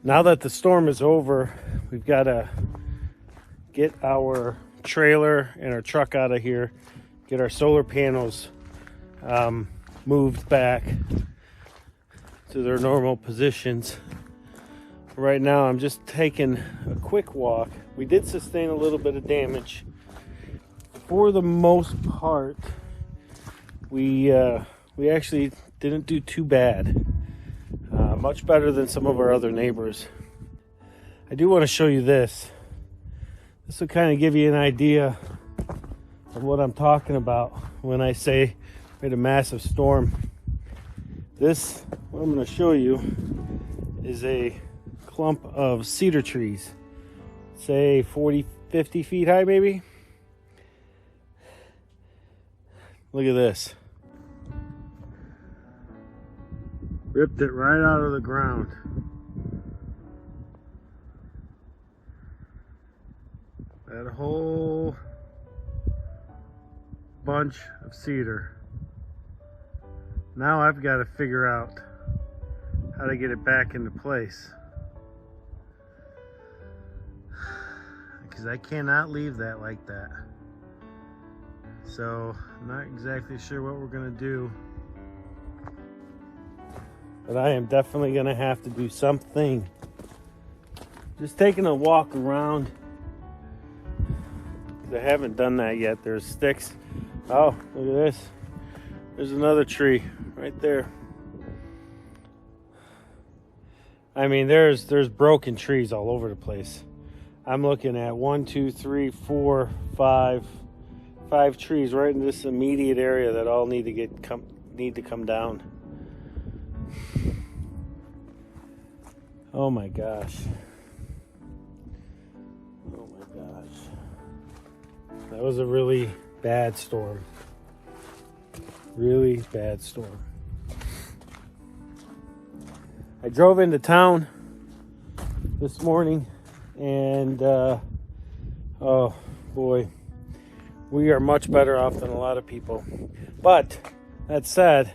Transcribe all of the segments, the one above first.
Now that the storm is over, we've got to get our trailer and our truck out of here, get our solar panels moved back to their normal positions. Right now I'm just taking a quick walk. We did sustain a little bit of damage. For the most part, we actually didn't do too bad. Much better than some of our other neighbors. I do want to show you this. This will kind of give you an idea of what I'm talking about when I say we had a massive storm. This, what I'm going to show you, is a clump of cedar trees. Say 40, 50 feet high maybe. Look at this. Ripped it right out of the ground. That whole bunch of cedar. Now I've got to figure out how to get it back into place, because I cannot leave that like that. So I'm not exactly sure what we're going to do, but I am definitely going to have to do something. Just taking a walk around. I haven't done that yet. There's sticks. Oh, look at this. There's another tree right there. I mean, there's broken trees all over the place. I'm looking at 1, 2, 3, 4, 5 trees right in this immediate area that all need to come down. Oh my gosh. Oh my gosh. That was a really bad storm. Really bad storm. I drove into town this morning and oh boy, we are much better off than a lot of people. But that said,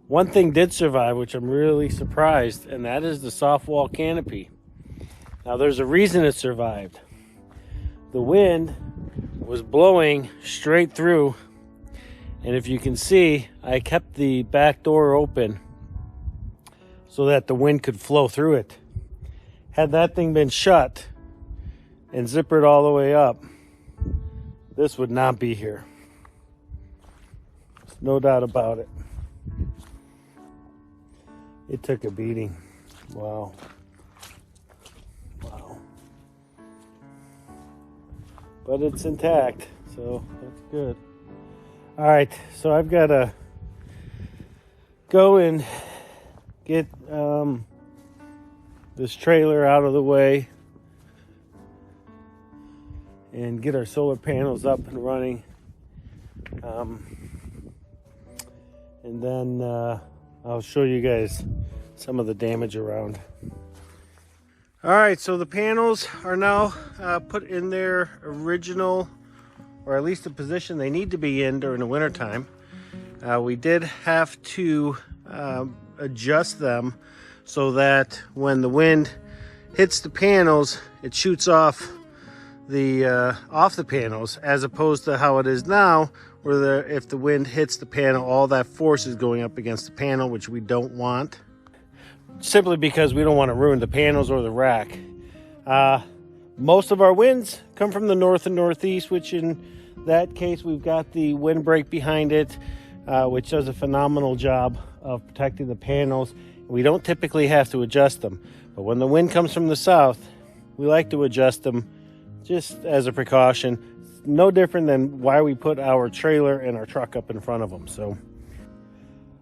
one thing did survive, which I'm really surprised, and that is the soft wall canopy. Now there's a reason it survived. The wind was blowing straight through, and if you can see, I kept the back door open so that the wind could flow through it. Had that thing been shut and zippered all the way up, this would not be here. There's no doubt about it. It took a beating. Wow. Wow. But it's intact, so that's good. All right, so I've got to go and get this trailer out of the way and get our solar panels up and running. And then I'll show you guys some of the damage around. All right, so the panels are now put in their original, or at least the position they need to be in during the winter time. We did have to adjust them so that when the wind hits the panels, it shoots off the panels, as opposed to how it is now, where if the wind hits the panel, all that force is going up against the panel, which we don't want, simply because we don't want to ruin the panels or the rack. Most of our winds come from the north and northeast, which in that case we've got the windbreak behind it, which does a phenomenal job of protecting the panels. We don't typically have to adjust them, but when the wind comes from the south, we like to adjust them just as a precaution. No different than why we put our trailer and our truck up in front of them. So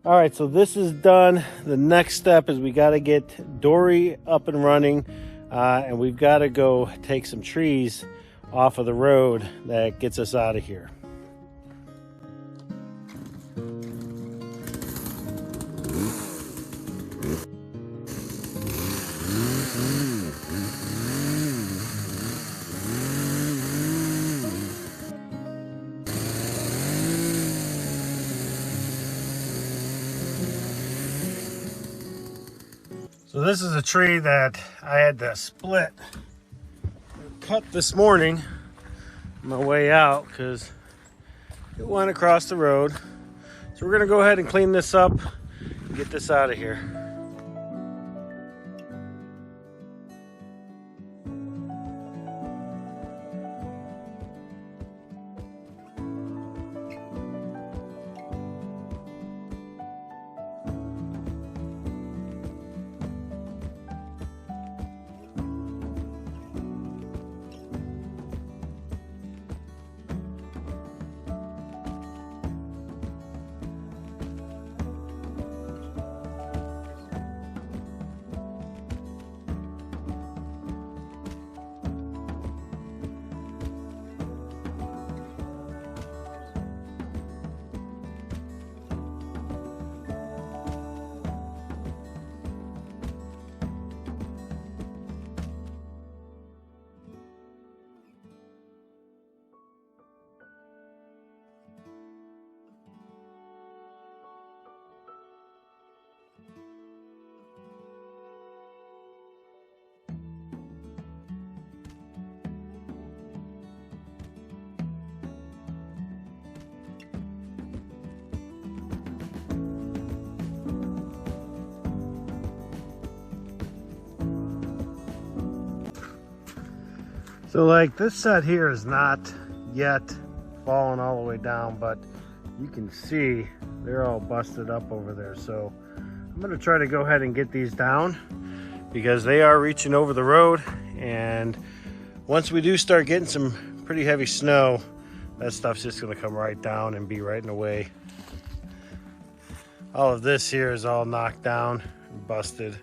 all right, so this is done. The next step is we got to get Dory up and running, and we've got to go take some trees off of the road that gets us out of here. So this is a tree that I had to split, cut this morning on my way out because it went across the road. So we're gonna go ahead and clean this up and get this out of here. So like this set here is not yet fallen all the way down, but you can see they're all busted up over there. So I'm gonna try to go ahead and get these down because they are reaching over the road. And once we do start getting some pretty heavy snow, that stuff's just gonna come right down and be right in the way. All of this here is all knocked down and busted.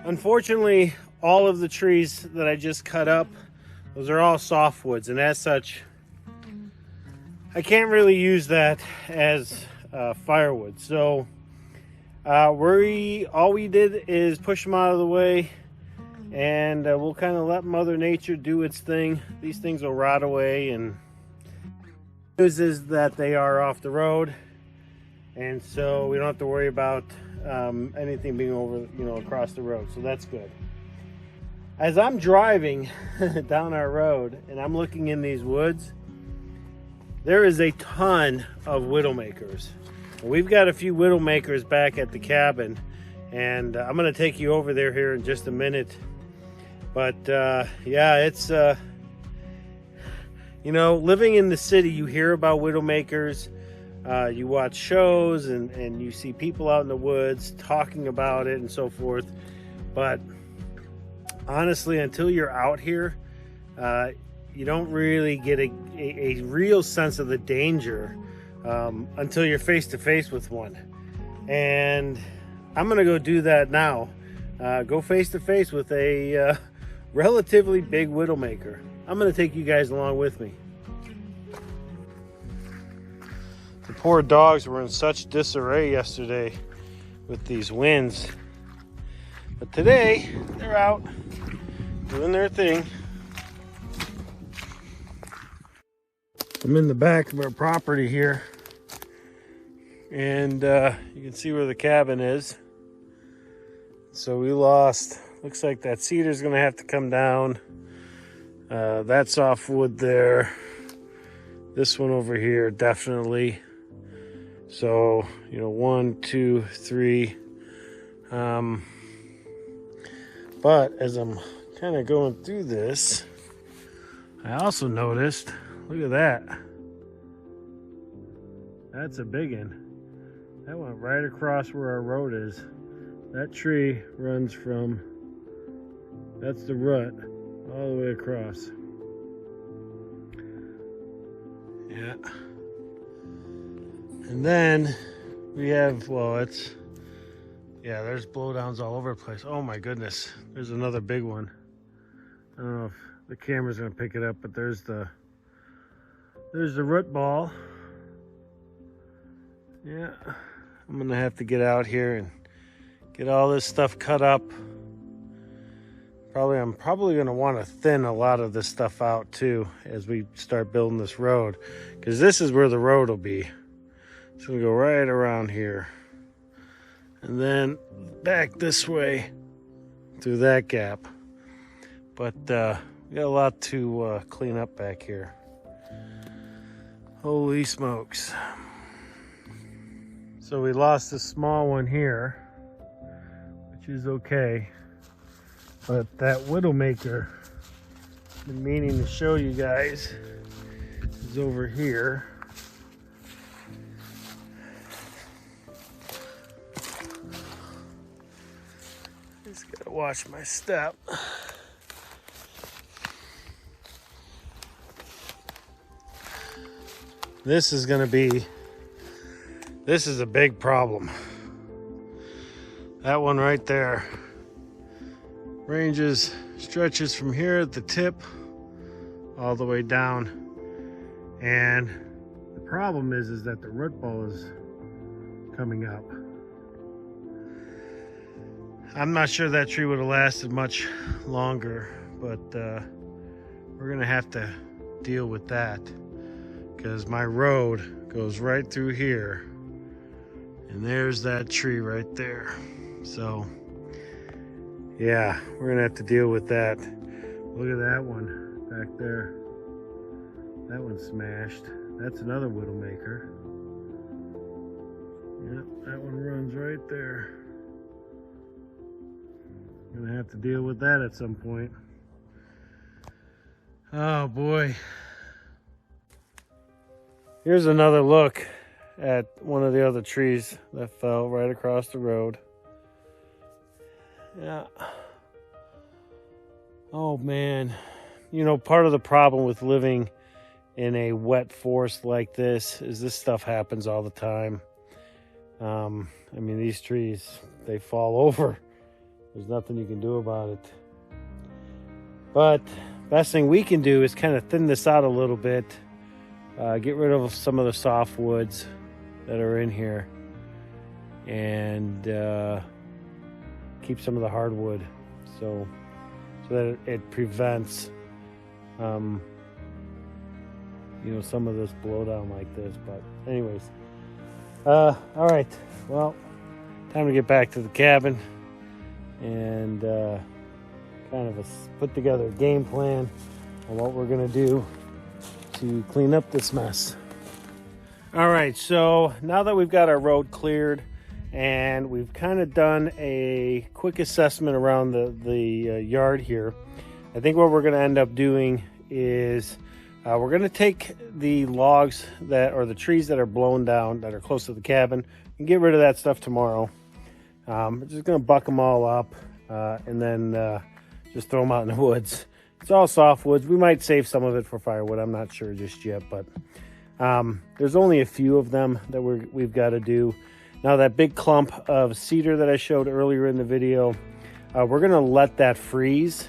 Unfortunately, all of the trees that I just cut up, those are all softwoods, and as such, I can't really use that as firewood. So all we did is push them out of the way, and we'll kind of let Mother Nature do its thing. These things will rot away, and the news is that they are off the road, and so we don't have to worry about anything being over, across the road. So that's good. As I'm driving down our road and I'm looking in these woods, there is a ton of widowmakers. We've got a few widowmakers back at the cabin, and I'm going to take you over there here in just a minute. But yeah, it's living in the city, you hear about widowmakers. You watch shows and you see people out in the woods talking about it and so forth. But honestly, until you're out here, you don't really get a real sense of the danger until you're face to face with one. And I'm gonna go do that now. Go face to face with a relatively big widowmaker. I'm gonna take you guys along with me. The poor dogs were in such disarray yesterday with these winds. But today, they're out doing their thing. I'm in the back of our property here, and you can see where the cabin is. So we lost, looks like that cedar's gonna have to come down. That's off wood there. This one over here, definitely. So, 1, 2, 3. But as I'm kind of going through this, I also noticed, look at that. That's a big one. That went right across where our road is. That tree runs from, that's the root, all the way across. Yeah. And then we have, well, it's, yeah, there's blowdowns all over the place. Oh my goodness. There's another big one. I don't know if the camera's gonna pick it up, but there's the root ball. Yeah, I'm gonna have to get out here and get all this stuff cut up. I'm probably gonna want to thin a lot of this stuff out too as we start building this road, because this is where the road will be. It's gonna go right around here and then back this way through that gap. But we got a lot to clean up back here. Holy smokes. So we lost a small one here, which is okay. But that widowmaker, I've been meaning to show you guys, is over here. Just gotta watch my step. This is a big problem. That one right there stretches from here at the tip all the way down. And the problem is that the root ball is coming up. I'm not sure that tree would have lasted much longer, but we're gonna have to deal with that, because my road goes right through here, and there's that tree right there. So yeah, we're gonna have to deal with that. Look at that one back there. That one's smashed. That's another widowmaker. Yep, that one runs right there. Gonna have to deal with that at some point. Oh boy. Here's another look at one of the other trees that fell right across the road. Yeah. Oh man. You know, part of the problem with living in a wet forest like this is this stuff happens all the time. I mean, these trees, they fall over. There's nothing you can do about it. But best thing we can do is kind of thin this out a little bit. Get rid of some of the softwoods that are in here, and keep some of the hardwood, so that it prevents you know, some of this blowdown like this. But anyways, all right, well, time to get back to the cabin and kind of put together a game plan on what we're gonna do to clean up this mess. All right, so now that we've got our road cleared and we've kind of done a quick assessment around the yard here, I think what we're going to end up doing is we're going to take the logs or the trees that are blown down that are close to the cabin and get rid of that stuff tomorrow. We're just going to buck them all up and then just throw them out in the woods. It's all softwoods. We might save some of it for firewood. I'm not sure just yet, but there's only a few of them that we've got to do. Now that big clump of cedar that I showed earlier in the video, we're going to let that freeze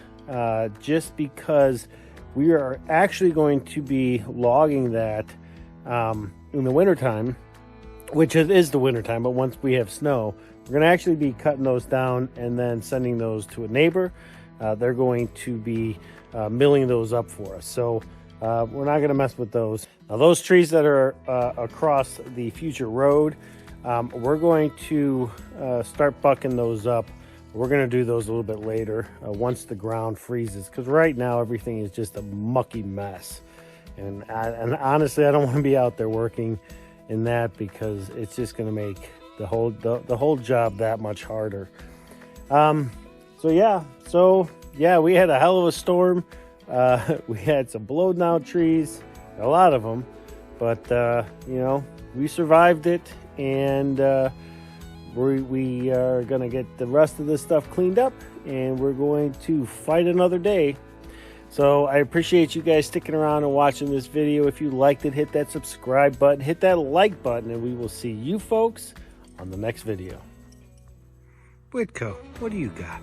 just because we are actually going to be logging that in the wintertime, which is the wintertime, but once we have snow, we're going to actually be cutting those down and then sending those to a neighbor. They're going to be milling those up for us. So we're not going to mess with those. Now those trees that are across the future road, we're going to start bucking those up. We're going to do those a little bit later once the ground freezes, because right now everything is just a mucky mess. And honestly, I don't want to be out there working in that, because it's just going to make the whole job that much harder. So yeah, we had a hell of a storm. We had some blown down trees, a lot of them, but you know, we survived it, and we are going to get the rest of this stuff cleaned up, and we're going to fight another day. So I appreciate you guys sticking around and watching this video. If you liked it, hit that subscribe button, hit that like button, and we will see you folks on the next video. Whitco, what do you got?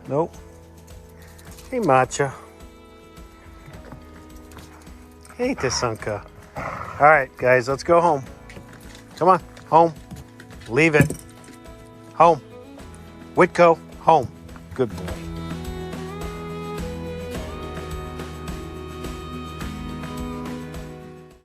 Nope. Hey, Matcha. Hey, Tasunka. All right, guys, let's go home. Come on, home. Leave it. Home. Whitco, home. Good boy.